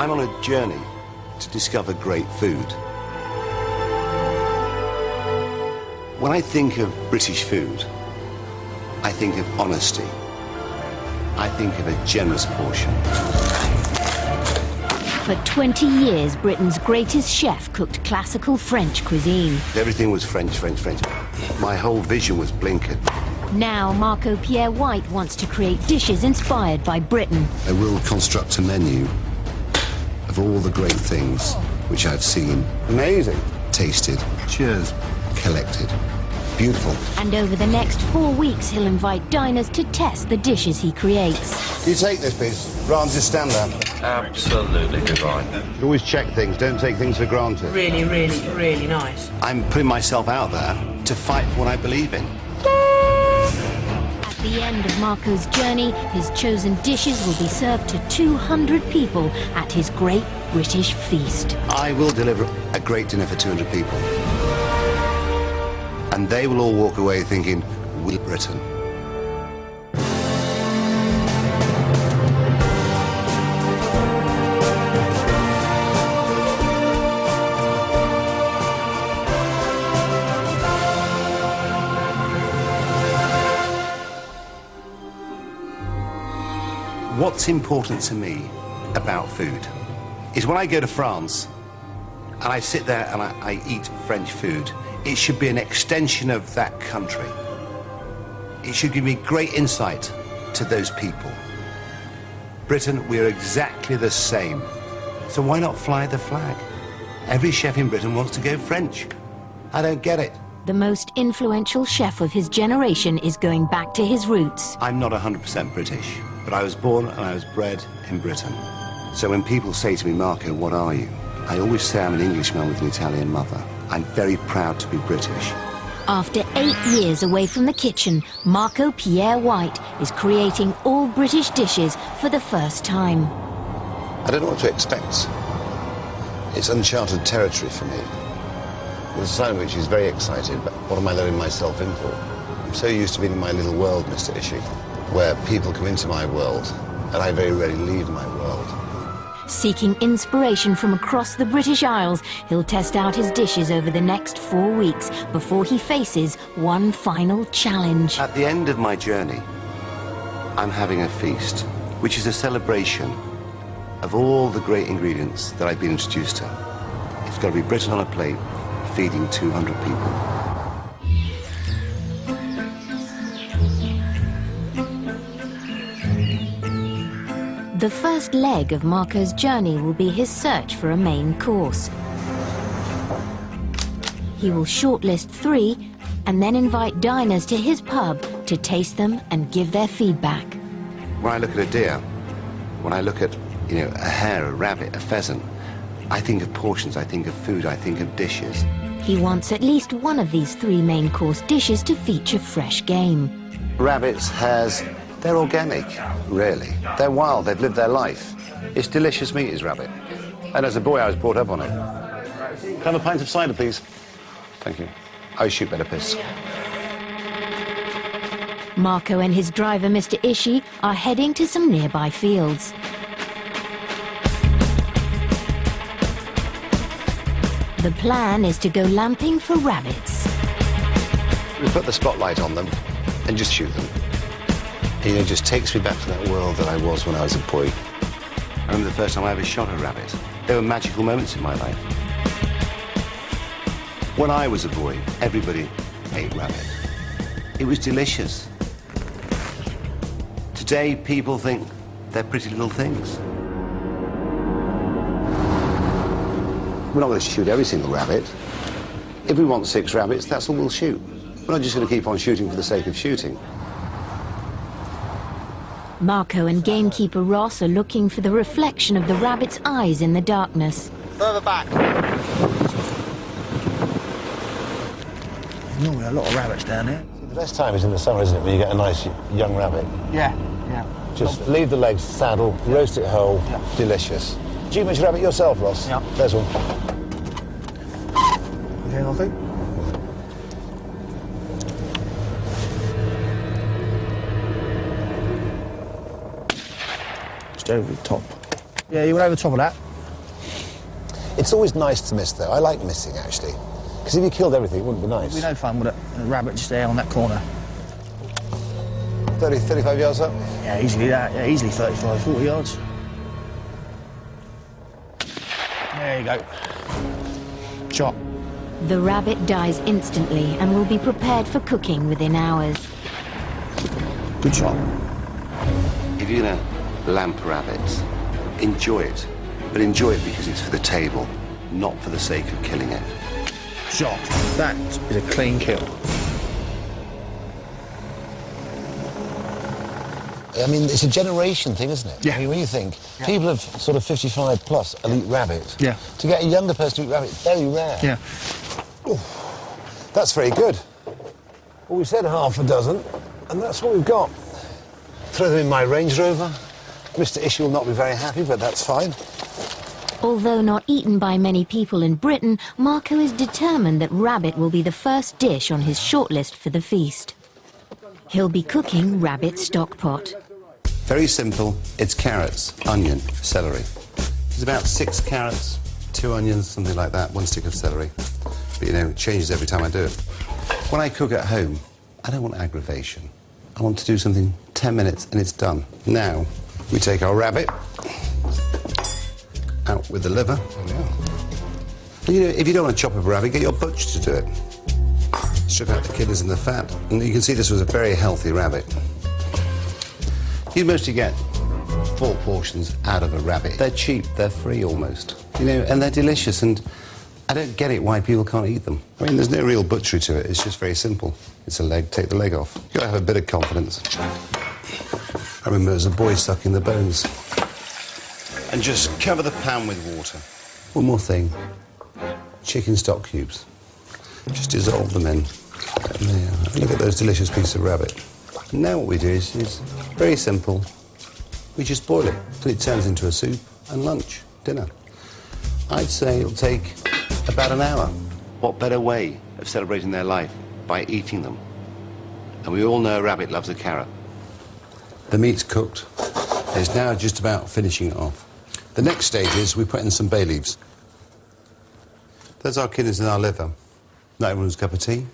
I'm on a journey to discover great food. When I think of British food, I think of honesty. I think of a generous portion. For 20 years, Britain's greatest chef cooked classical French cuisine. Everything was French, French, French. My whole vision was blinkered. Now, Marco Pierre White wants to create dishes inspired by Britain. I will construct a menu of all the great things which I've seen. Amazing. Tasted. Cheers. Collected. Beautiful. And over the next 4 weeks, he'll invite diners to test the dishes he creates. Do you take this, please? Rather than just stand there. Absolutely divine. You always check things, don't take things for granted. Really, really, really nice. I'm putting myself out there to fight for what I believe in. At the end of Marco's journey, his chosen dishes will be served to 200 people at his great British feast. I will deliver a great dinner for 200 people. And they will all walk away thinking, we Britain. What's important to me about food is when I go to France and I sit there and I eat French food, it should be an extension of that country. It should give me great insight to those people. Britain, we're exactly the same. So why not fly the flag? Every chef in Britain wants to go French. I don't get it. The most influential chef of his generation is going back to his roots. I'm not 100% British, but I was born and I was bred in Britain. So when people say to me, Marco, what are you? I always say I'm an Englishman with an Italian mother. I'm very proud to be British. After 8 years away from the kitchen, Marco Pierre White is creating all British dishes for the first time. I don't know what to expect. It's uncharted territory for me. There's a sign which is very excited, but what am I letting myself in for? I'm so used to being in my little world, Mr. Ishii, where people come into my world, and I very rarely leave my world. Seeking inspiration from across the British Isles, he'll test out his dishes over the next 4 weeks before he faces one final challenge. At the end of my journey, I'm having a feast, which is a celebration of all the great ingredients that I've been introduced to. It's got to be Britain on a plate, feeding 200 people. The first leg of Marco's journey will be his search for a main course. He will shortlist 3 and then invite diners to his pub to taste them and give their feedback. When I look at a deer, when I look at, a hare, a rabbit, a pheasant, I think of portions, I think of food, I think of dishes. He wants at least one of these 3 main course dishes to feature fresh game. Rabbits, hares, they're organic, really. They're wild, they've lived their life. It's delicious meat, is rabbit. And as a boy, I was brought up on it. Can I have a pint of cider, please? Thank you. I shoot better piss. Marco and his driver, Mr. Ishii, are heading to some nearby fields. The plan is to go lamping for rabbits. We put the spotlight on them and just shoot them. It just takes me back to that world that I was when I was a boy. I remember the first time I ever shot a rabbit. There were magical moments in my life. When I was a boy, everybody ate rabbit. It was delicious. Today, people think they're pretty little things. We're not going to shoot every single rabbit. If we want 6 rabbits, that's all we'll shoot. We're not just going to keep on shooting for the sake of shooting. Marco and gamekeeper Ross are looking for the reflection of the rabbit's eyes in the darkness. Further back. There's normally a lot of rabbits down here. The best time is in the summer, isn't it, when you get a nice young rabbit? Yeah, yeah. Just leave the legs, saddle, roast it whole, delicious. Do you much rabbit yourself, Ross? Yeah. There's one. Okay, I'll do. Just over the top. Yeah, you went over the top of that. It's always nice to miss, though. I like missing, actually. Because if you killed everything, it wouldn't be nice. It'd be no fun with a rabbit just there on that corner. 30, 35 yards up? Yeah, easily that. Yeah, easily 35, 40 yards. There you go. Shot. The rabbit dies instantly and will be prepared for cooking within hours. Good shot. If you're going to lamp rabbits, enjoy it. But enjoy it because it's for the table, not for the sake of killing it. Shot. That is a clean kill. I mean, it's a generation thing, isn't it? Yeah. I mean, when you think, people of sort of 55 plus will eat rabbit. Yeah. To get a younger person to eat rabbit, very rare. Yeah. Ooh, that's very good. Well, we said half a dozen, and that's what we've got. Throw them in my Range Rover. Mr. Ish will not be very happy, but that's fine. Although not eaten by many people in Britain, Marco is determined that rabbit will be the first dish on his shortlist for the feast. He'll be cooking rabbit stock pot. Very simple. It's carrots, onion, celery. There's about 6 carrots, 2 onions, something like that, 1 stick of celery. But, you know, it changes every time I do it. When I cook at home, I don't want aggravation. I want to do something 10 minutes and it's done. Now, we take our rabbit, out with the liver. There we are. And, you know, if you don't want to chop up a rabbit, get your butcher to do it. Strip out the kidneys and the fat. And you can see this was a very healthy rabbit. You mostly get 4 portions out of a rabbit. They're cheap, they're free almost. You know, and they're delicious, and I don't get it why people can't eat them. I mean, there's no real butchery to it, it's just very simple. It's a leg, take the leg off. You've got to have a bit of confidence. I remember as a boy sucking the bones. And just cover the pan with water. One more thing. Chicken stock cubes. Just dissolve them in. And there you are. Look at those delicious pieces of rabbit. Now what we do is very simple. We just boil it till it turns into a soup and lunch, dinner. I'd say it'll take about an hour. What better way of celebrating their life? By eating them. And we all know a rabbit loves a carrot. The meat's cooked. It's now just about finishing it off. The next stage is we put in some bay leaves. There's our kidneys and our liver. Not everyone's cup of tea.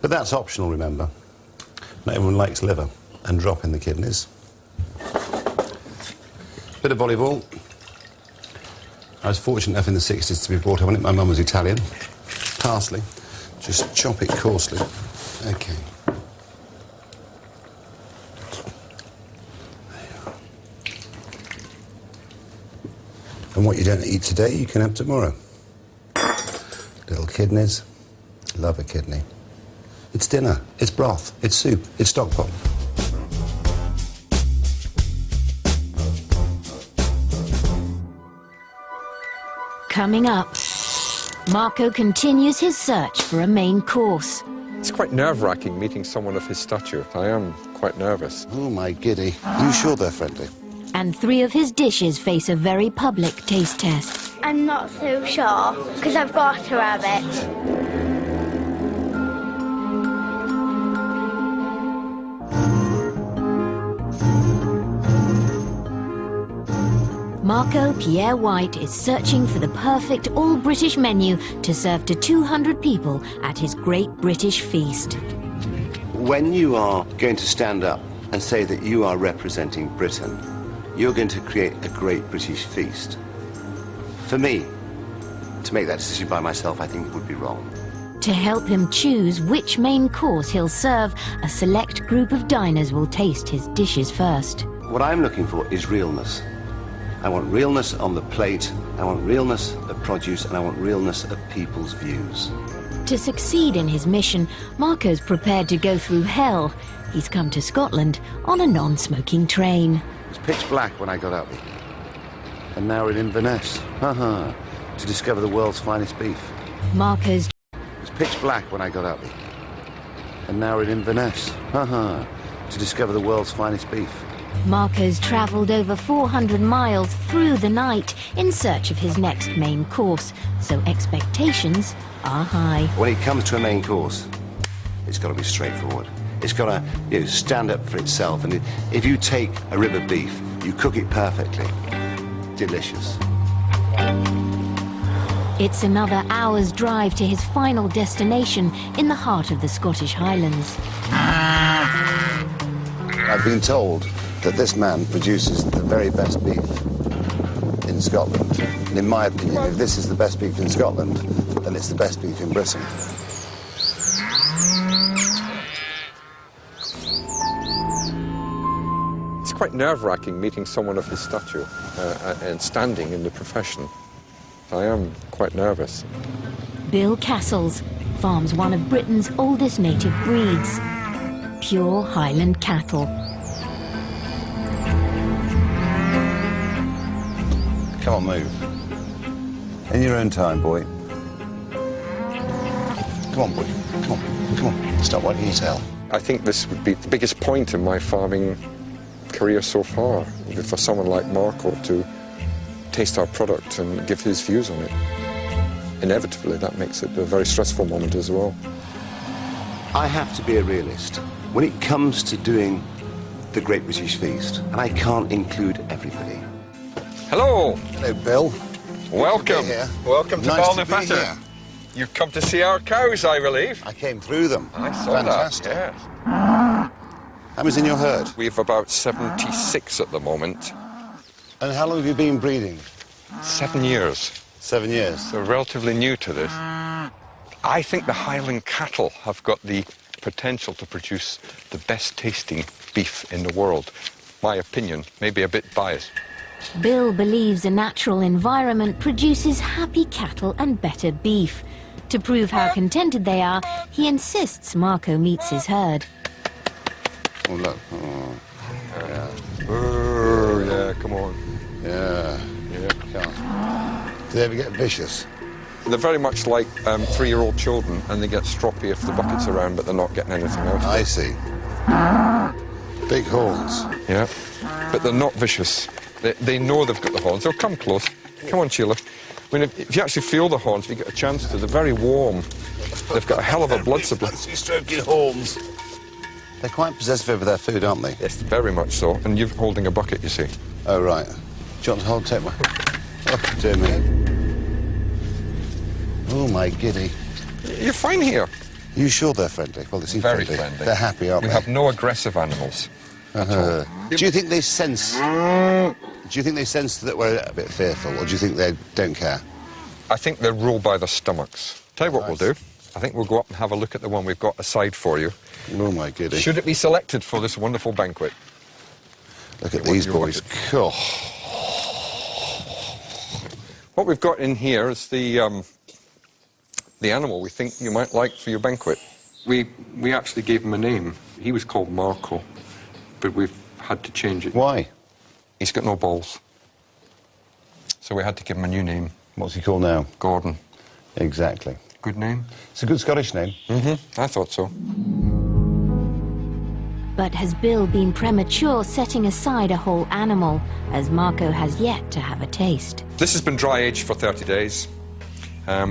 But that's optional, remember. Not everyone likes liver. And drop in the kidneys. Bit of volleyball. I was fortunate enough in the 60s to be brought up on it. My mum was Italian. Parsley. Just chop it coarsely. OK. And what you don't eat today, you can have tomorrow. Little kidneys. Love a kidney. It's dinner. It's broth. It's soup. It's stock pot. Coming up, Marco continues his search for a main course. It's quite nerve-wracking meeting someone of his stature. I am quite nervous. Oh, my giddy. Are you sure they're friendly? And 3 of his dishes face a very public taste test. I'm not so sure, because I've got a rabbit. Marco Pierre White is searching for the perfect all-British menu to serve to 200 people at his Great British Feast. When you are going to stand up and say that you are representing Britain, you're going to create a Great British Feast. For me, to make that decision by myself, I think it would be wrong. To help him choose which main course he'll serve, a select group of diners will taste his dishes first. What I'm looking for is realness. I want realness on the plate, I want realness of produce, and I want realness of people's views. To succeed in his mission, Marco's prepared to go through hell. He's come to Scotland on a non-smoking train. It was pitch black when I got up. And now we're in Inverness, to discover the world's finest beef. Marco's... It was pitch black when I got up. And now we're in Inverness, to discover the world's finest beef. Marco's travelled over 400 miles through the night in search of his next main course, so expectations are high. When it comes to a main course, it's got to be straightforward. It's got to stand up for itself. And if you take a rib of beef, you cook it perfectly. Delicious. It's another hour's drive to his final destination in the heart of the Scottish Highlands. I've been told that this man produces the very best beef in Scotland. And in my opinion, if this is the best beef in Scotland, then it's the best beef in Britain. It's quite nerve-wracking meeting someone of his stature and standing in the profession. I am quite nervous. Bill Castles farms one of Britain's oldest native breeds, pure Highland cattle. Come on, move. In your own time, boy. Come on, boy. Come on. Come on. Stop wagging your tail. I think this would be the biggest point in my farming career so far, for someone like Marco to taste our product and give his views on it. Inevitably, that makes it a very stressful moment as well. I have to be a realist. When it comes to doing the Great British Feast, and I can't include everybody. Hello. Hello, Bill. Welcome. Welcome to Nice to be Balnafatter. here. You've come to see our cows, I believe. I came through them. I saw Fantastic. that, yes. How many's in your herd? We've about 76 at the moment. And how long have you been breeding? 7 years. 7 years. So relatively new to this. I think the Highland cattle have got the potential to produce the best tasting beef in the world. My opinion, maybe a bit biased. Bill believes a natural environment produces happy cattle and better beef. To prove how contented they are, he insists Marco meets his herd. Oh, look. Oh, yeah. Oh, yeah, come on. Yeah. Can't. Do they ever get vicious? They're very much like 3-year-old children, and they get stroppy if the bucket's around, but they're not getting anything out of it. I see. Big horns. Yeah, but they're not vicious. They know they've got the horns. They'll come close. Come on, Sheila. I mean, if you actually feel the horns, if you get a chance to, they're very warm. They've got a hell of a blood supply. Fancy stroking horns. They're quite possessive over their food, aren't they? Yes, very much so. And you're holding a bucket, you see. Oh, right. Do you want to hold, take my... Oh, dear me. Oh, my giddy. You're fine here. Are you sure they're friendly? Well, they seem Very friendly. friendly. They're happy, aren't We they? have no aggressive animals. Do you think they sense... Do you think they sense that we're a bit fearful, or do you think they don't care? I think they're ruled by their stomachs. Tell you what we'll do. I think we'll go up and have a look at the one we've got aside for you. Oh, my giddy. Should it be selected for this wonderful banquet? Look at these boys. Oh. What we've got in here is the animal we think you might like for your banquet. We actually gave him a name. He was called Marco, but we've had to change it. Why? He's got no balls. So we had to give him a new name. What's he called now? Gordon. Exactly. Good name? It's a good Scottish name. I thought so. But has Bill been premature setting aside a whole animal, as Marco has yet to have a taste? This has been dry aged for 30 days.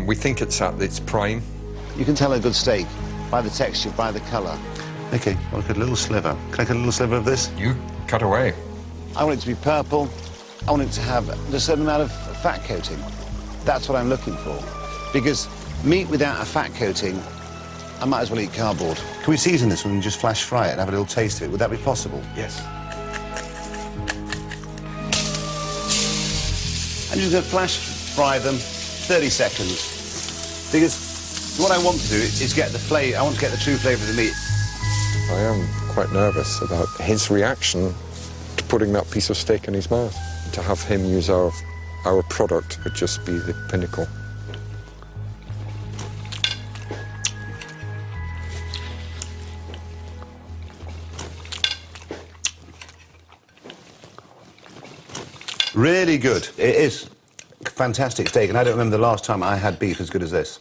We think it's at its prime. You can tell a good steak by the texture, by the colour. OK, I'll look at a little sliver. Can I get a little sliver of this? You cut away. I want it to be purple. I want it to have a certain amount of fat coating. That's what I'm looking for. Because meat without a fat coating, I might as well eat cardboard. Can we season this one and just flash fry it and have a little taste of it? Would that be possible? Yes. I'm just going to flash fry them 30 seconds. Because what I want to do is get the flavour. I want to get the true flavour of the meat. I am quite nervous about his reaction to putting that piece of steak in his mouth. To have him use our product would just be the pinnacle. Really good. It is fantastic steak, and I don't remember the last time I had beef as good as this.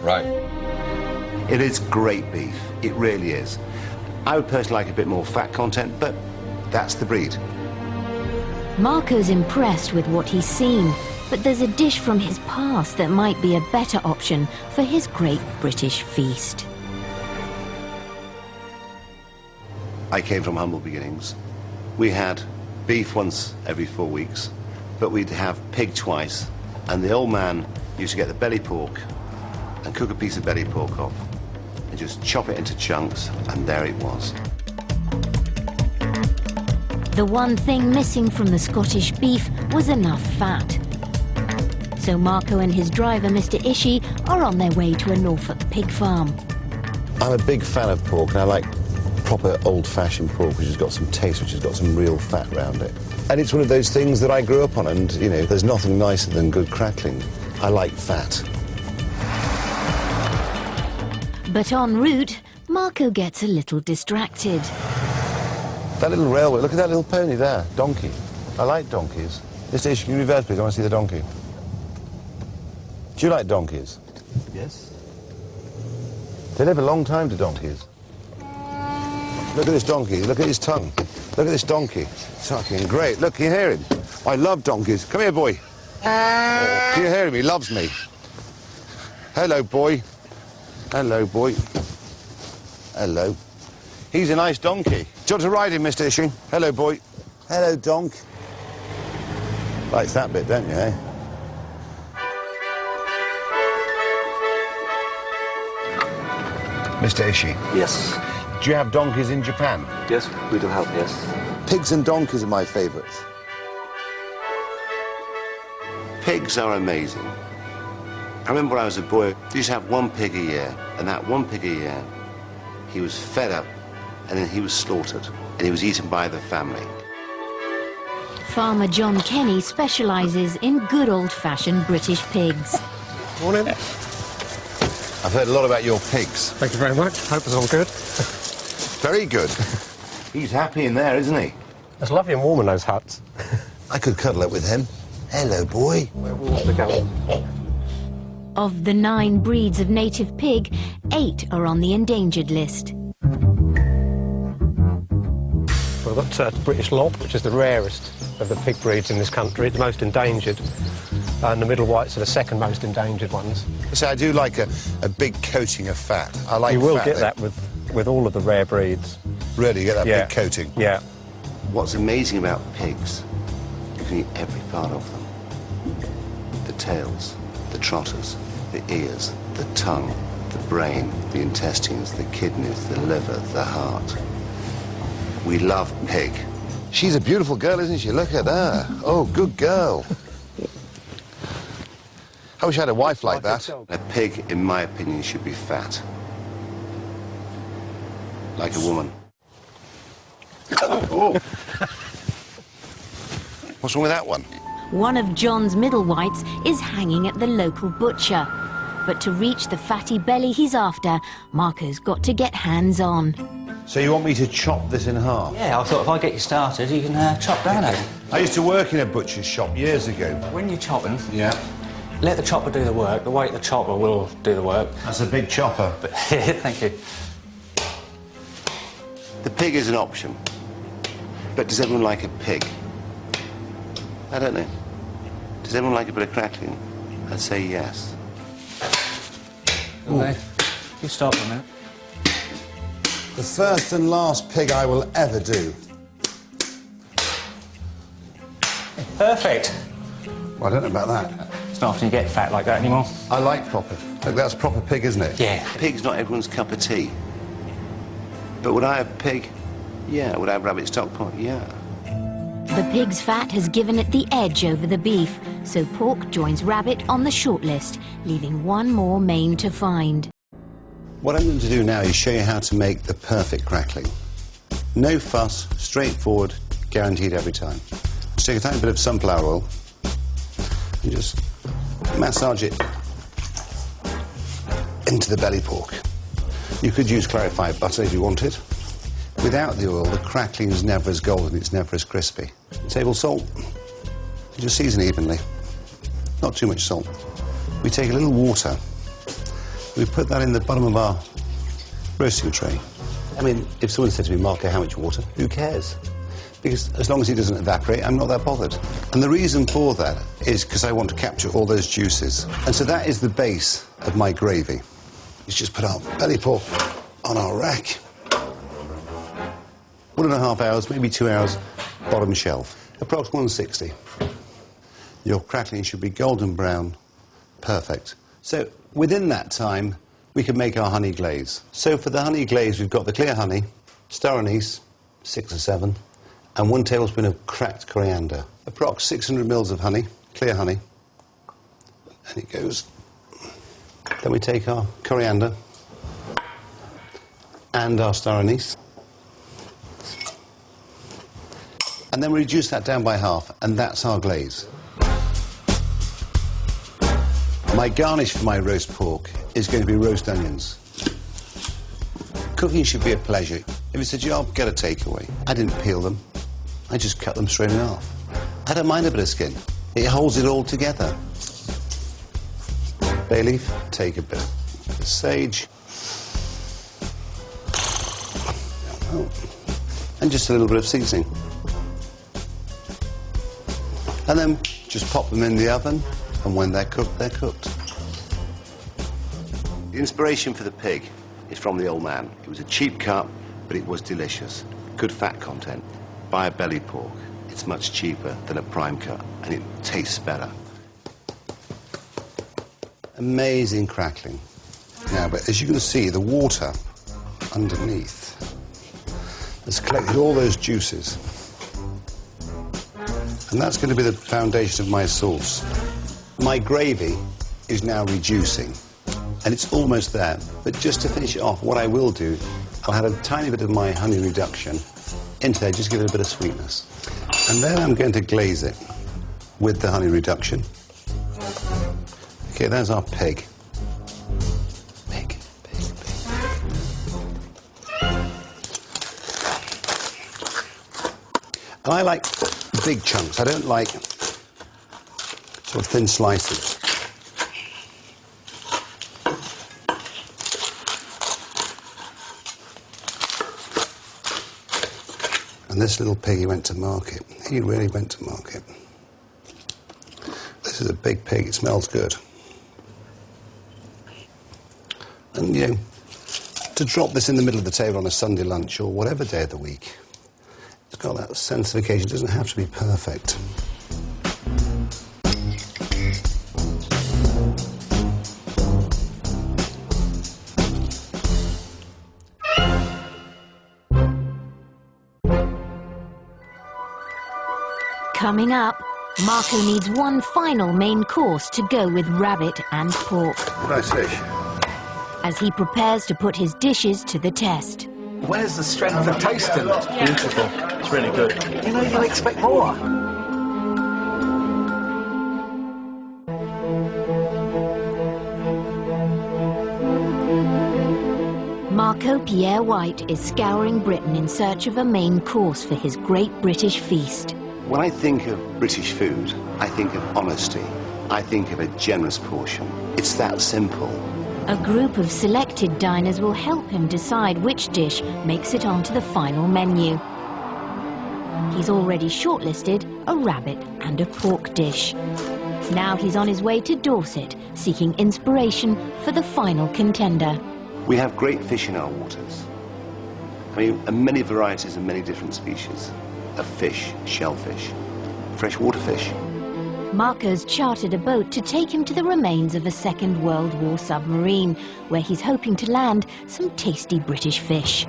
Right. It is great beef. It really is. I would personally like a bit more fat content, but that's the breed. Marco's impressed with what he's seen, but there's a dish from his past that might be a better option for his Great British Feast. I came from humble beginnings. We had beef once every 4 weeks, but we'd have pig twice And the old man used to get the belly pork and cook a piece of belly pork off and just chop it into chunks, and there it was. The one thing missing from the Scottish beef was enough fat. So Marco and his driver, Mr. Ishii, are on their way to a Norfolk pig farm. I'm a big fan of pork, and I like proper old-fashioned pork, which has got some taste, which has got some real fat around it. And it's one of those things that I grew up on, and, you know, there's nothing nicer than good crackling. I like fat. But en route, Marco gets a little distracted. That little railway, look at that little pony there, donkey. I like donkeys. Mr. Ish, can you reverse, please? I want to see the donkey. Do you like donkeys? Yes. They live a long time to donkeys. Look at this donkey, look at his tongue. Look at this donkey. It's fucking great. Look, can you hear him? I love donkeys. Come here, boy. Oh, can you hear him? He loves me. Hello, boy. Hello, boy. Hello. He's a nice donkey. Do you want to ride him, Mr. Ishii? Hello, boy. Hello, donk. Likes that bit, don't you, eh? Mr. Ishii. Yes. Do you have donkeys in Japan? Yes, we do have, yes. Pigs and donkeys are my favourites. Pigs are amazing. I remember when I was a boy, we used to have one pig a year, and that one pig a year, he was fed up, and then he was slaughtered, and he was eaten by the family. Farmer John Kenny specialises in good old-fashioned British pigs. Morning. I've heard a lot about your pigs. Thank you very much. Hope it's all good. Very good. He's happy in there, isn't he? It's lovely and warm in those huts. I could cuddle up with him. Hello, boy. Where will we go? Of the 9 breeds of native pig, 8 are on the endangered list. We've got British Lob, which is the rarest of the pig breeds in this country, the most endangered, and the Middle Whites are the second most endangered ones. So I do like a big coating of fat. I like You will fat, get though. that with all of the rare breeds. Really, you get that Yeah. big coating? Yeah. What's amazing about pigs, you can eat every part of them. The tails, the trotters, the ears, the tongue, the brain, the intestines, the kidneys, the liver, the heart. We love pig. She's a beautiful girl, isn't she? Look at her. Oh, good girl. I wish I had a wife like that. A pig, in my opinion, should be fat. Like a woman. Oh. What's wrong with that one? One of John's middle whites is hanging at the local butcher. But to reach the fatty belly he's after, Marco's got to get hands-on. So you want me to chop this in half? Yeah, I thought if I get you started, you can chop down it. I used to work in a butcher's shop years ago. When you're chopping, Yeah. let the chopper do the work. The weight of the chopper will do the work. That's a big chopper. But thank you. The pig is an option. But does everyone like a pig? I don't know. Does everyone like a bit of crackling? I'd say yes. Okay. You stop for a minute. The first and last pig I will ever do. Perfect. Well, I don't know about that. It's not often you get fat like that anymore. I like proper. Look, that's proper pig, isn't it? Yeah. Pig's not everyone's cup of tea. But would I have pig? Yeah. Would I have rabbit stock pot? Yeah. The pig's fat has given it the edge over the beef, so pork joins rabbit on the shortlist, leaving one more main to find. What I'm going to do now is show you how to make the perfect crackling. No fuss, straightforward, guaranteed every time. Just take a tiny bit of sunflower oil and just massage it into the belly pork. You could use clarified butter if you wanted. Without the oil, the crackling is never as golden, it's never as crispy. Table salt, just season evenly. Not too much salt. We take a little water. We put that in the bottom of our roasting tray. I mean, if someone said to me, Marco, how much water? Who cares? Because as long as it doesn't evaporate, I'm not that bothered. And the reason for that is because I want to capture all those juices. And so that is the base of my gravy. Let's just put our belly pork on our rack. 1.5 hours, maybe 2 hours, bottom shelf. Approximately 160. Your crackling should be golden brown. Perfect. So within that time, we can make our honey glaze. So for the honey glaze, we've got the clear honey, star anise, 6 or 7, and 1 tablespoon of cracked coriander. Approx 600 mils of honey, clear honey. And it goes. Then we take our coriander and our star anise. And then we reduce that down by half, and that's our glaze. My garnish for my roast pork is going to be roast onions. Cooking should be a pleasure. If it's a job, get a takeaway. I didn't peel them. I just cut them straight in half. I don't mind a bit of skin. It holds it all together. Bay leaf, take a bit of sage. And just a little bit of seasoning. And then just pop them in the oven, and when they're cooked, they're cooked. The inspiration for the pig is from the old man. It was a cheap cut, but it was delicious. Good fat content. Buy a belly pork. It's much cheaper than a prime cut, and it tastes better. Amazing crackling. Now, but as you can see, the water underneath has collected all those juices. And that's going to be the foundation of my sauce. My gravy is now reducing, and it's almost there. But just to finish it off, what I will do, I'll add a tiny bit of my honey reduction into there, just give it a bit of sweetness. And then I'm going to glaze it with the honey reduction. Okay, there's our pig. Pig. And I like big chunks. I don't like sort of thin slices. And this little piggy went to market. He really went to market. This is a big pig. It smells good. And, you know, to drop this in the middle of the table on a Sunday lunch or whatever day of the week, it's got that sense of occasion. It doesn't have to be perfect. Coming up, Marco needs one final main course to go with rabbit and pork. Nice fish. As he prepares to put his dishes to the test. Where's the strength of taste in this? Beautiful. It's really good. You know, you expect more. Marco Pierre White is scouring Britain in search of a main course for his great British feast. When I think of British food, I think of honesty. I think of a generous portion. It's that simple. A group of selected diners will help him decide which dish makes it onto the final menu. He's already shortlisted a rabbit and a pork dish. Now he's on his way to Dorset, seeking inspiration for the final contender. We have great fish in our waters. I mean, and many varieties and many different species of fish, shellfish, freshwater fish. Marco's chartered a boat to take him to the remains of a Second World War submarine, where he's hoping to land some tasty British fish.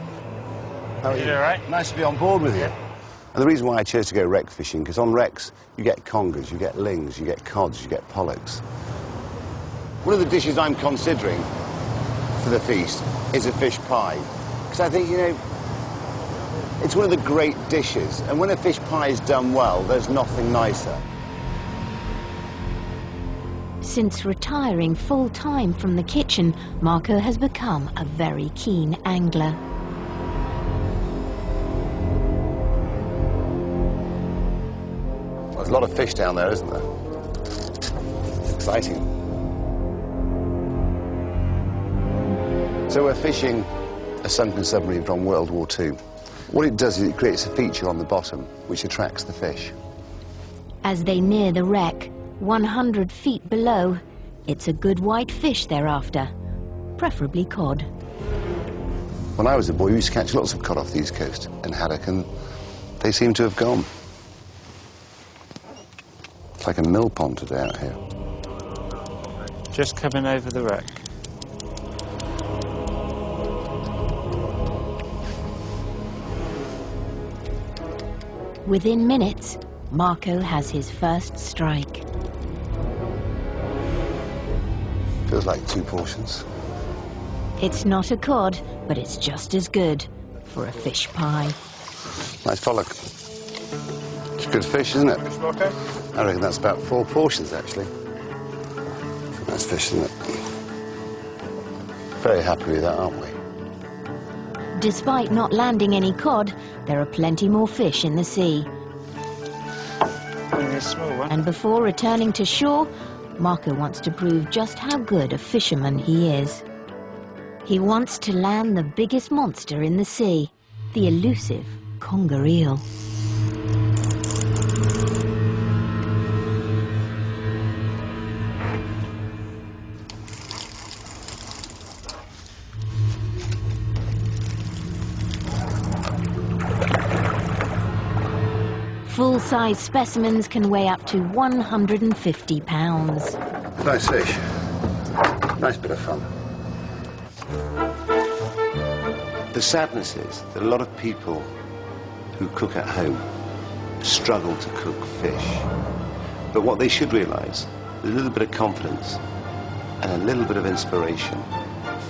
How are you? All right? Nice to be on board with you. And the reason why I chose to go wreck fishing, because on wrecks you get congers, you get lings, you get cods, you get pollocks. One of the dishes I'm considering for the feast is a fish pie, because I think, you know, it's one of the great dishes, and when a fish pie is done well, there's nothing nicer. Since retiring full-time from the kitchen, Marco has become a very keen angler. There's a lot of fish down there, isn't there? It's exciting. So we're fishing a sunken submarine from World War II. What it does is it creates a feature on the bottom which attracts the fish. As they near the wreck, 100 feet below, it's a good white fish they're after, preferably cod. When I was a boy, we used to catch lots of cod off the east coast and haddock, and they seem to have gone. It's like a mill pond today out here. Just coming over the wreck. Within minutes, Marco has his first strike. Feels like 2 portions. It's not a cod, but it's just as good for a fish pie. Nice pollock. It's good fish, isn't it? I reckon that's about 4 portions, actually. Nice fish, isn't it? Very happy with that, aren't we? Despite not landing any cod, there are plenty more fish in the sea. Only a small one. And before returning to shore, Marco wants to prove just how good a fisherman he is. He wants to land the biggest monster in the sea, the elusive conger eel. Full-size specimens can weigh up to 150 pounds. Nice fish. Nice bit of fun. The sadness is that a lot of people who cook at home struggle to cook fish. But what they should realise, with a little bit of confidence and a little bit of inspiration,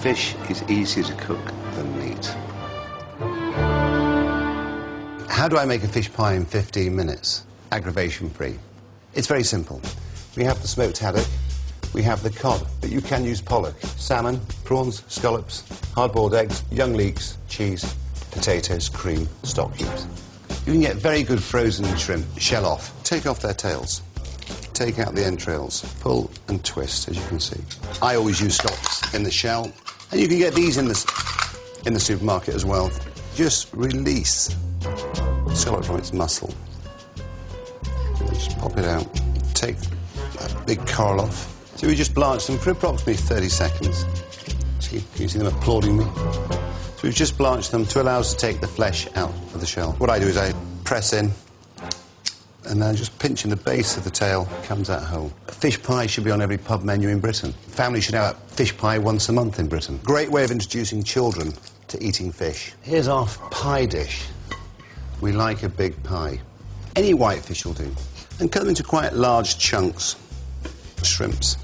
fish is easier to cook than meat. How do I make a fish pie in 15 minutes, aggravation-free? It's very simple. We have the smoked haddock, we have the cod, but you can use pollock, salmon, prawns, scallops, hard-boiled eggs, young leeks, cheese, potatoes, cream, stock cubes. You can get very good frozen shrimp, shell off. Take off their tails, take out the entrails, pull and twist, as you can see. I always use stocks in the shell, and you can get these in the supermarket as well. Just release scallop from its muscle. Just pop it out. Take that big coral off. So we just blanch them for approximately 30 seconds. See, can you see them applauding me? So we've just blanched them to allow us to take the flesh out of the shell. What I do is I press in, and then just pinching the base of the tail, comes out whole. A fish pie should be on every pub menu in Britain. Families should have a fish pie once a month in Britain. Great way of introducing children to eating fish. Here's our pie dish. We like a big pie. Any white fish will do. And cut them into quite large chunks. Shrimps.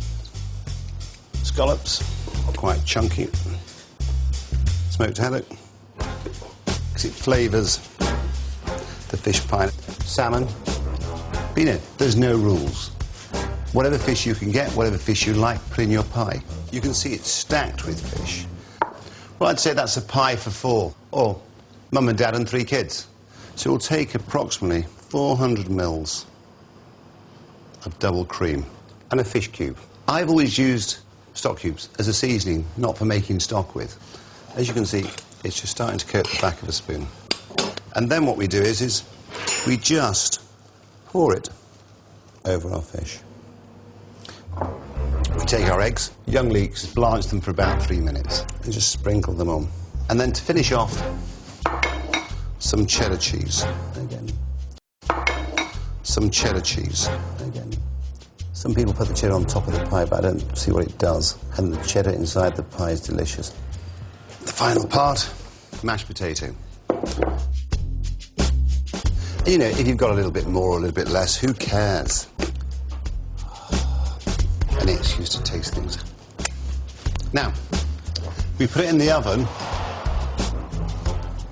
Scallops, quite chunky. Smoked haddock, because it flavours the fish pie. Salmon. But you know, there's no rules. Whatever fish you can get, whatever fish you like, put in your pie. You can see it's stacked with fish. Well, I'd say that's a pie for 4, or mum and dad and 3 kids. So we'll take approximately 400 mils of double cream and a fish cube. I've always used stock cubes as a seasoning, not for making stock with. As you can see, it's just starting to coat the back of a spoon. And then what we do is we just pour it over our fish. We take our eggs, young leeks, blanch them for about 3 minutes, and just sprinkle them on. And then to finish off, some cheddar cheese. Again. Some cheddar cheese. Again. Some people put the cheddar on top of the pie, but I don't see what it does. And the cheddar inside the pie is delicious. The final part, mashed potato. And you know, if you've got a little bit more or a little bit less, who cares? Any excuse to taste things. Now, we put it in the oven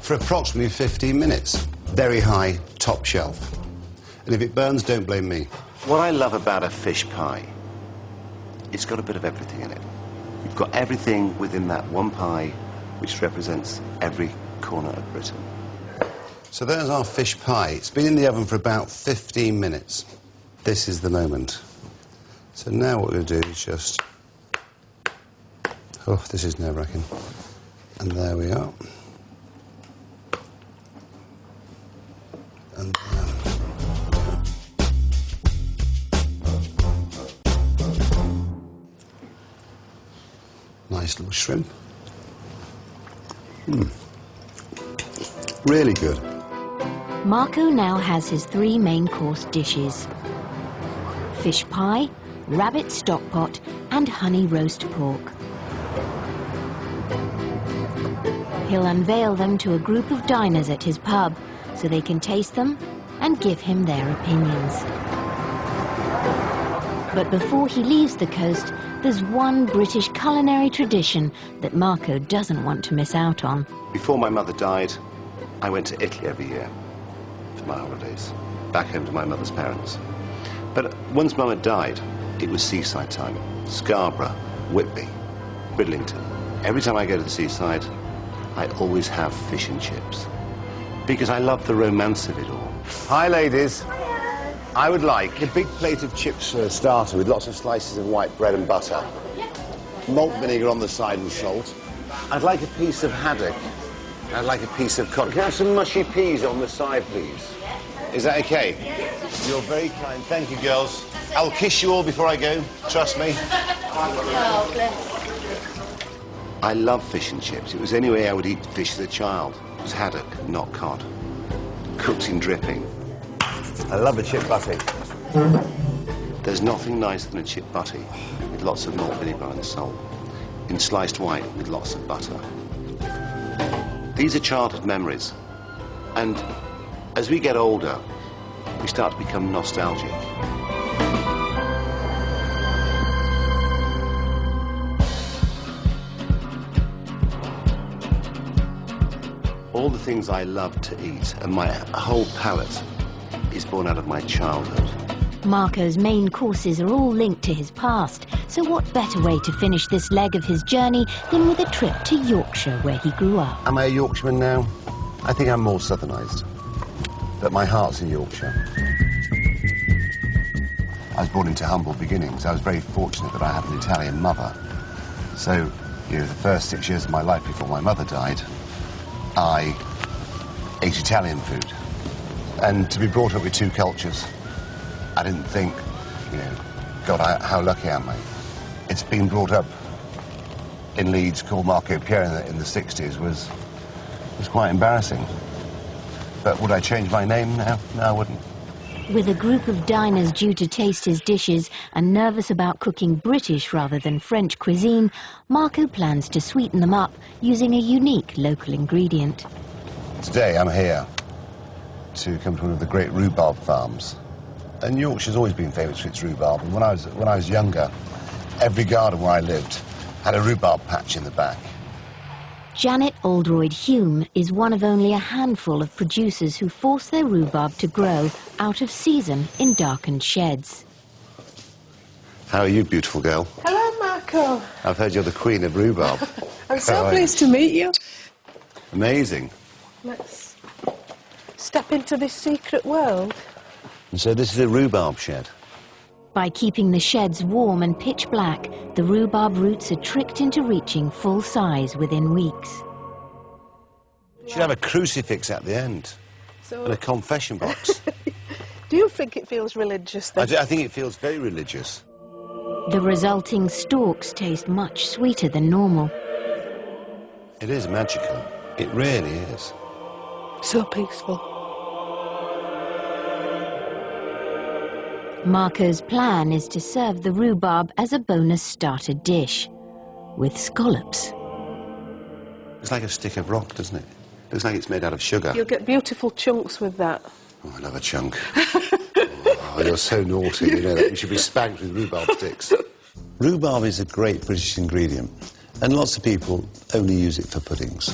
for approximately 15 minutes. Very high, top shelf. And if it burns, don't blame me. What I love about a fish pie, it's got a bit of everything in it. You've got everything within that one pie, which represents every corner of Britain. So there's our fish pie. It's been in the oven for about 15 minutes. This is the moment. So now what we'll do is just... Oh, this is nerve-wracking. And there we are. And nice little shrimp. Really good. Marco now has his 3 main course dishes. fish pie, rabbit stock pot and honey roast pork. He'll unveil them to a group of diners at his pub so they can taste them and give him their opinions. But before he leaves the coast, there's one British culinary tradition that Marco doesn't want to miss out on. Before my mother died, I went to Italy every year for my holidays, back home to my mother's parents. But once Mum had died, it was seaside time. Scarborough, Whitby, Bridlington. Every time I go to the seaside, I always have fish and chips, because I love the romance of it all. Hi, ladies. I would like a big plate of chips for a starter with lots of slices of white bread and butter, malt vinegar on the side and salt. I'd like a piece of haddock. I'd like a piece of cod. Can I have some mushy peas on the side, please? Is that okay? You're very kind. Thank you, girls. I'll kiss you all before I go. Trust me. Oh, bless. I love fish and chips. It was the only way I would eat fish as a child. It was haddock, not cod. Cooked in dripping. I love a chip butty. There's nothing nicer than a chip butty with lots of malt vinegar and salt, in sliced white with lots of butter. These are childhood memories. And as we get older, we start to become nostalgic. All the things I love to eat, and my whole palate is born out of my childhood. Marco's main courses are all linked to his past, so what better way to finish this leg of his journey than with a trip to Yorkshire, where he grew up. Am I a Yorkshireman now? I think I'm more southernised, but my heart's in Yorkshire. I was born into humble beginnings. I was very fortunate that I had an Italian mother. So, you know, the first 6 years of my life before my mother died, I ate Italian food. And to be brought up with two cultures, I didn't think, you know, God, how lucky am I? It's been brought up in Leeds, called Marco Pierre in the 60s, was quite embarrassing. But would I change my name now? No, I wouldn't. With a group of diners due to taste his dishes and nervous about cooking British rather than French cuisine, Marco plans to sweeten them up using a unique local ingredient. Today I'm here to come to one of the great rhubarb farms. And Yorkshire's always been famous for its rhubarb. And when I was younger, every garden where I lived had a rhubarb patch in the back. Janet Oldroyd Hume is one of only a handful of producers who force their rhubarb to grow out of season in darkened sheds. How are you, beautiful girl? Hello, Marco. I've heard you're the queen of rhubarb. I'm so pleased to meet you. Amazing. Let's step into this secret world. And so this is a rhubarb shed. By keeping the sheds warm and pitch black, the rhubarb roots are tricked into reaching full size within weeks. You should have a crucifix at the end and a confession box. Do you think it feels religious then? I think it feels very religious. The resulting stalks taste much sweeter than normal. It is magical. It really is. So peaceful. Marco's plan is to serve the rhubarb as a bonus starter dish, with scallops. It's like a stick of rock, doesn't it? Looks like it's made out of sugar. You'll get beautiful chunks with that. Oh, I love a chunk. Oh, you're so naughty, you know that. You should be spanked with rhubarb sticks. Rhubarb is a great British ingredient, and lots of people only use it for puddings.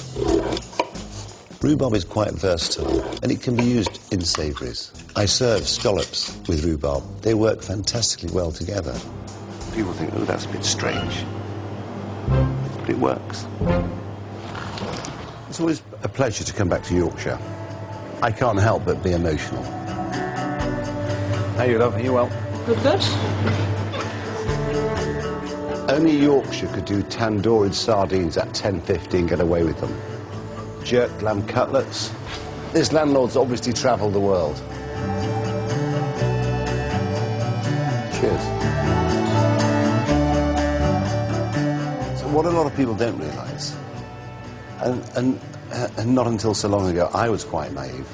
Rhubarb is quite versatile, and it can be used in savouries. I serve scallops with rhubarb. They work fantastically well together. People think, oh, that's a bit strange. But it works. It's always a pleasure to come back to Yorkshire. I can't help but be emotional. How are you, love? Are you well? Good, good. Only Yorkshire could do tandoori sardines at 10.50 and get away with them. Jerked lamb cutlets. This landlord's obviously travelled the world. Cheers. So what a lot of people don't realise, and not until so long ago I was quite naive,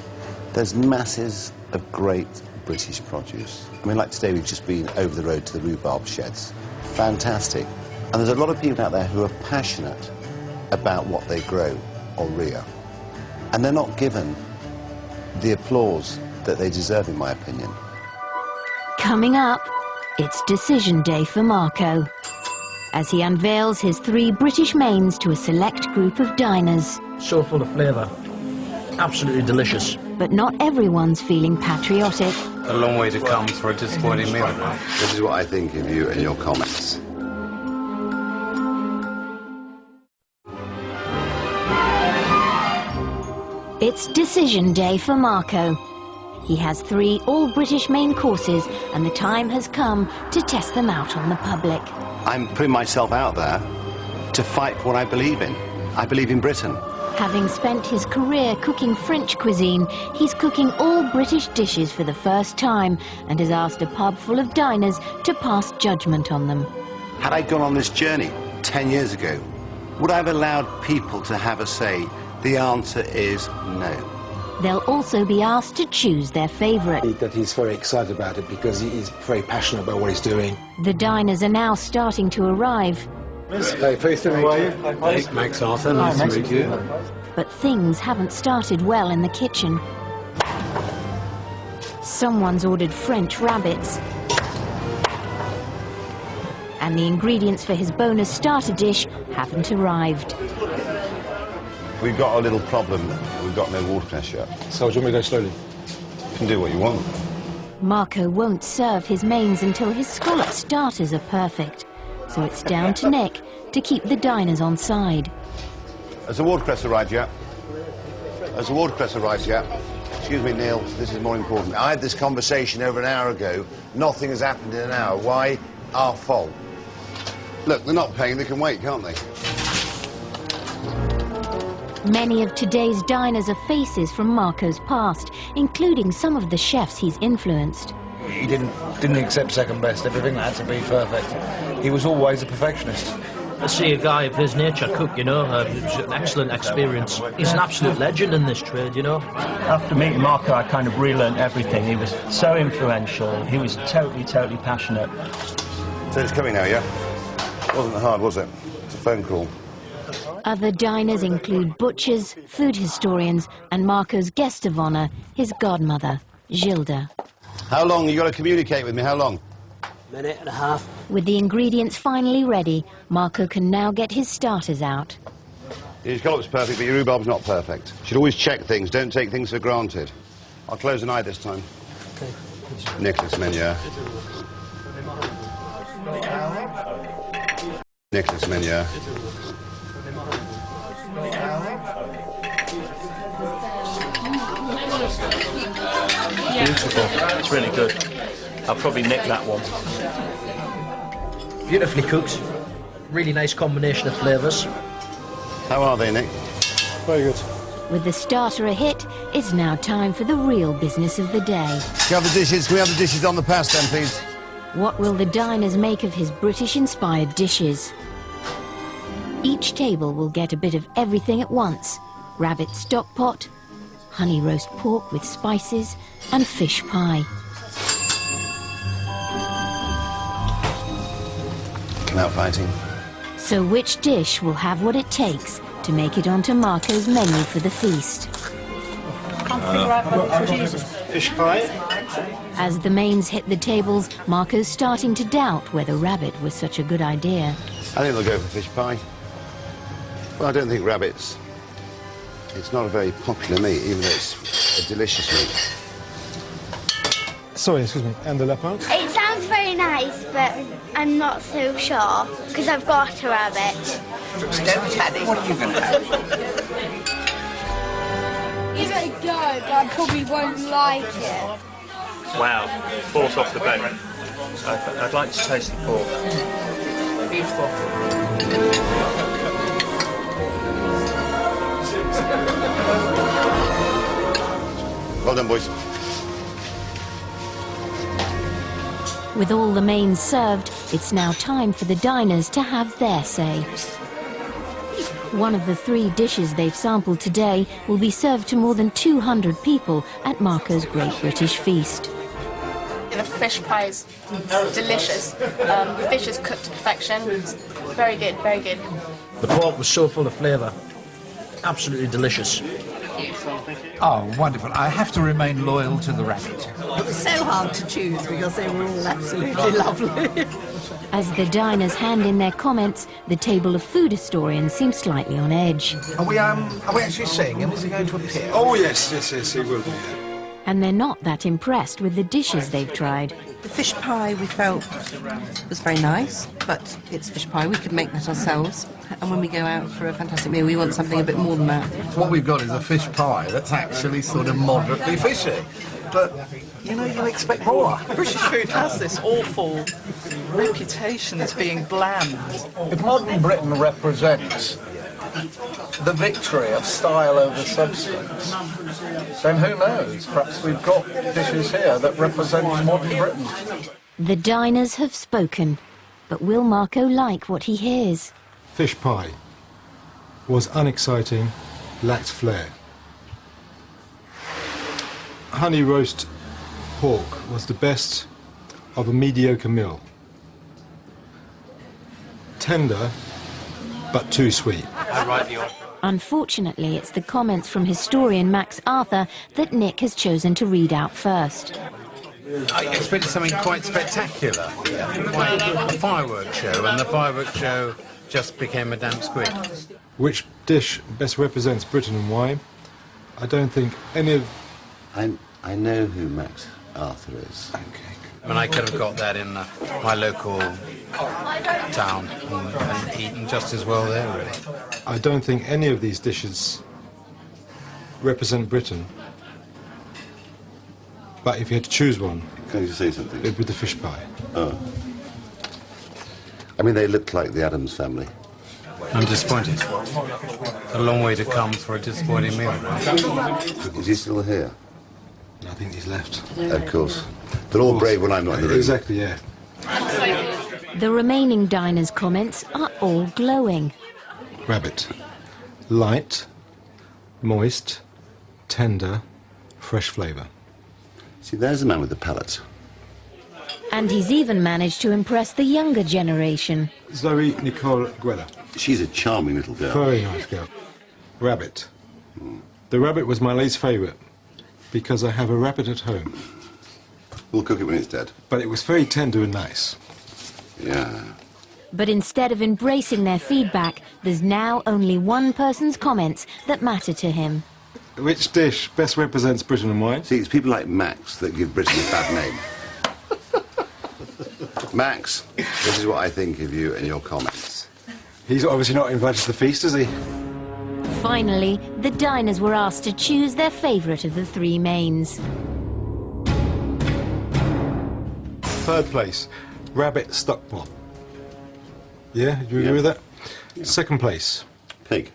there's masses of great British produce. I mean, like today we've just been over the road to the rhubarb sheds. Fantastic. And there's a lot of people out there who are passionate about what they grow or rear. And they're not given the applause that they deserve, in my opinion. Coming up, it's decision day for Marco, as he unveils his 3 British mains to a select group of diners. So full of flavour. Absolutely delicious. But not everyone's feeling patriotic. A long way to come for a disappointing meal. This is what I think of you and your comments. It's decision day for Marco. He has 3 all-British main courses, and the time has come to test them out on the public. I'm putting myself out there to fight for what I believe in. I believe in Britain. Having spent his career cooking French cuisine, he's cooking all British dishes for the first time and has asked a pub full of diners to pass judgment on them. Had I gone on this journey 10 years ago, would I have allowed people to have a say? The answer is no. They'll also be asked to choose their favourite. That he's very excited about it because he is very passionate about what he's doing. The diners are now starting to arrive. Hey, pleased to meet you. Max Arthur, nice to meet you. But things haven't started well in the kitchen. Someone's ordered French rabbits. And the ingredients for his bonus starter dish haven't arrived. We've got a little problem. We've got no watercress yet. So do you want me to go slowly? You can do what you want. Marco won't serve his mains until his scallop starters are perfect. So it's down to Nick to keep the diners on side. Has the watercress arrived yet? Has the watercress arrived yet? Excuse me, Neil, this is more important. I had this conversation over an hour ago. Nothing has happened in an hour. Why? Our fault. Look, they're not paying, they can wait, can't they? Many of today's diners are faces from Marco's past, including some of the chefs he's influenced. He didn't accept second best. Everything had to be perfect. He was always a perfectionist. I see a guy of his nature cook, you know, it was an excellent experience. He's an absolute legend in this trade, you know. After meeting Marco, I kind of relearned everything. He was so influential. He was totally passionate. So it's coming now, yeah? Wasn't hard, was it? It's a phone call. Other diners include butchers, food historians, and Marco's guest of honour, his godmother, Gilda. How long? You got to communicate with me. How long? Minute and a half. With the ingredients finally ready, Marco can now get his starters out. Your scallop's perfect, but your rhubarb's not perfect. You should always check things. Don't take things for granted. I'll close an eye this time. Okay. Nicholas Menier. Nicholas Menier. Beautiful. It's really good. I'll probably nick that one. Beautifully cooked. Really nice combination of flavours. How are they, Nick? Very good. With the starter a hit, it's now time for the real business of the day. Can we have the dishes? Can we have the dishes on the pass then, please? What will the diners make of his British-inspired dishes? Each table will get a bit of everything at once. Rabbit stock pot, honey roast pork with spices, and fish pie. Come out fighting. So which dish will have what it takes to make it onto Marco's menu for the feast? Fish pie. As the mains hit the tables, Marco's starting to doubt whether rabbit was such a good idea. I think they'll go for fish pie. Well, I don't think rabbits. It's not a very popular meat, even though it's a delicious meat. Sorry, excuse me. And the leopard? It sounds very nice, but I'm not so sure, because I've got a rabbit. Don't panic. What are you going to have? Give it a go, but I probably won't like it. Wow, force off the bone. I'd like to taste the pork. Beautiful. Well done, boys. With all the mains served, it's now time for the diners to have their say. One of the 3 dishes they've sampled today will be served to more than 200 people at Marco's Great British Feast. The fish pie is delicious. The fish is cooked to perfection. It's very good, very good. The pork was so full of flavour. Absolutely delicious. Oh, wonderful. I have to remain loyal to the rabbit. It was so hard to choose because they were all absolutely lovely. As the diners hand in their comments, the table of food historians seem slightly on edge. Are we actually seeing him? Is he going to appear? Oh, yes, he will be. And they're not that impressed with the dishes they've tried. The fish pie we felt was very nice, but it's fish pie. We could make that ourselves. And when we go out for a fantastic meal, we want something a bit more than that. What we've got is a fish pie that's actually sort of moderately fishy. But, you know, you expect more. British food has this awful reputation as being bland. If modern Britain represents the victory of style over substance, then who knows? Perhaps we've got dishes here that represent modern Britain. The diners have spoken, but will Marco like what he hears? Fish pie was unexciting, lacked flair. Honey roast pork was the best of a mediocre meal. Tender, but too sweet. Unfortunately, it's the comments from historian Max Arthur that Nick has chosen to read out first. I expected something quite spectacular, quite a fireworks show, and the fireworks show just became a damp squid. Which dish best represents Britain and why? I don't think any of... I know who Max Arthur is. Okay. I mean, I could have got that in my local town and eaten just as well there, really. I don't think any of these dishes represent Britain. But if you had to choose one... Can you say something? It'd be the fish pie. Oh. I mean, they looked like the Addams family. I'm disappointed. A long way to come for a disappointing meal. Is he still here? I think he's left. Of course. They're all brave when I'm not in the room. Exactly, yeah. The remaining diners' comments are all glowing. Rabbit. Light, moist, tender, fresh flavour. See, there's the man with the palate. And he's even managed to impress the younger generation. Zoe Nicole Guella. She's a charming little girl. Very nice girl. Rabbit. The rabbit was my least favourite because I have a rabbit at home. We'll cook it when it's dead. But it was very tender and nice. Yeah. But instead of embracing their feedback, there's now only one person's comments that matter to him. Which dish best represents Britain and why? See, it's people like Max that give Britain a bad name. Max, this is what I think of you and your comments. He's obviously not invited to the feast, is he? Finally, the diners were asked to choose their favourite of the three mains. Third place, rabbit stock pot. Yeah, do you agree with that? Yeah. Second place. Pig.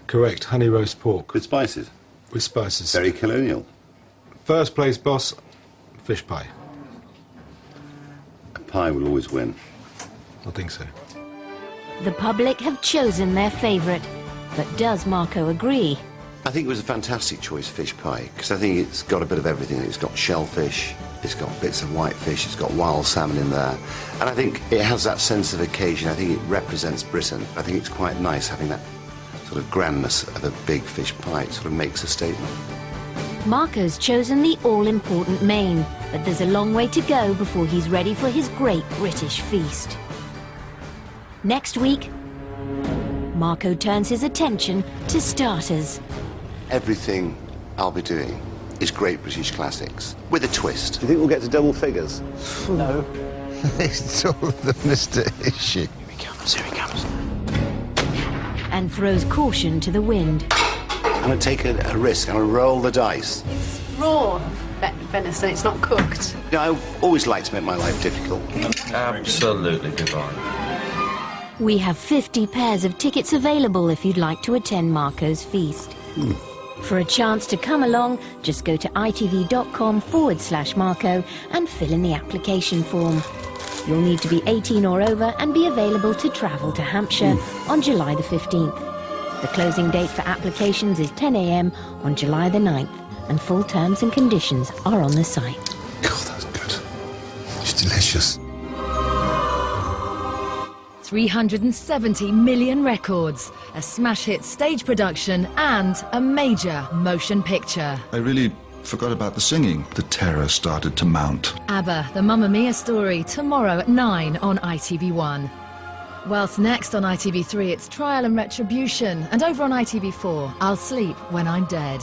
Correct, honey roast pork. With spices. With spices. Very colonial. First place, boss, fish pie. A pie will always win. I think so. The public have chosen their favourite, but does Marco agree? I think it was a fantastic choice, fish pie, because I think it's got a bit of everything. It's got shellfish, it's got bits of white fish, it's got wild salmon in there. And I think it has that sense of occasion. I think it represents Britain. I think it's quite nice having that sort of grandness of a big fish pie. It sort of makes a statement. Marco's chosen the all-important main, but there's a long way to go before he's ready for his great British feast. Next week, Marco turns his attention to starters. Everything I'll be doing is great British classics, with a twist. Do you think we'll get to double figures? No. It's all the Mr. Issue. Here he comes, here he comes. And throws caution to the wind. I'm going to take a risk. I'm going to roll the dice. It's raw venison, it's not cooked. You know, I always like to make my life difficult. Absolutely divine. We have 50 pairs of tickets available if you'd like to attend Marco's feast. For a chance to come along, just go to itv.com/Marco and fill in the application form. You'll need to be 18 or over and be available to travel to Hampshire on July the 15th. The closing date for applications is 10 a.m. on July the 9th, and full terms and conditions are on the site. God, that's good. delicious. 370 million records, a smash hit stage production and a major motion picture. I really forgot about the singing. The terror started to mount. ABBA, the Mamma Mia story, tomorrow at 9 on ITV1. Whilst next on ITV3 it's Trial and Retribution, and over on ITV4, I'll Sleep When I'm Dead.